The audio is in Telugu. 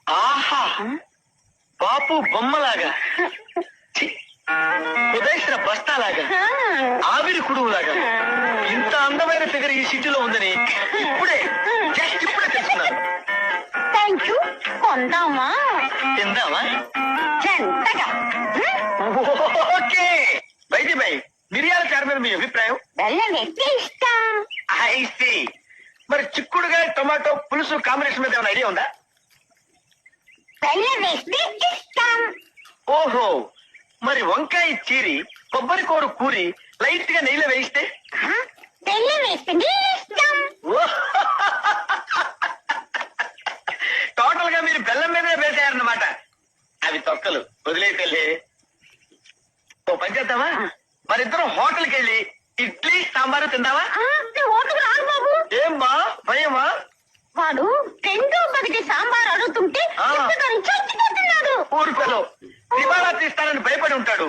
ఆహా బాపు బొమ్మలాగా ఉదయశ్ర బస్తాలాగా ఆవిరి కుడువులాగా ఇంత అందమైన ఫిగర్ ఈ సిటీలో ఉందని ఇప్పుడే జస్ట్ ఇప్పుడే తెలుసుకున్నాను. Thank you. కొందామా? తిందామా? జంటగా. ఓకే. బైది బై మిరియాల చారు మీద మీ అభిప్రాయం? బెల్లం వేస్తే ఇష్టం. ఐసి. మరి చిక్కుడుగా టొమాటో పులుసు కాంబినేషన్ మీద ఏమైనా ఐడియా ఉందా? బెల్లం వేస్తే ఇష్టం. ఓహో, మరి వంకాయ చీరి కొబ్బరి కూర కూరి లైట్ గా నెయ్యిలో వేయిస్తే? బెల్లం వేస్తే ఇష్టం. టోటల్ గా మీరు బెల్లం మీదే వేసారన్నమాట. అవి తొక్కలు వదిలేపెళ్ళి ఓ పని చేద్దామా, మరిద్దరం హోటల్కి వెళ్ళి ఇడ్లీ సాంబారు తిందామా? ఓటుకు రాను బాబు. ఏమ్మా భయమా? వాడు 2 బదికి సాంబార్ అడుగుతుంటే చచ్చిపోతున్నాడు. ఊరుకోలో దివాళా తీస్తానని భయపడి ఉంటాడు.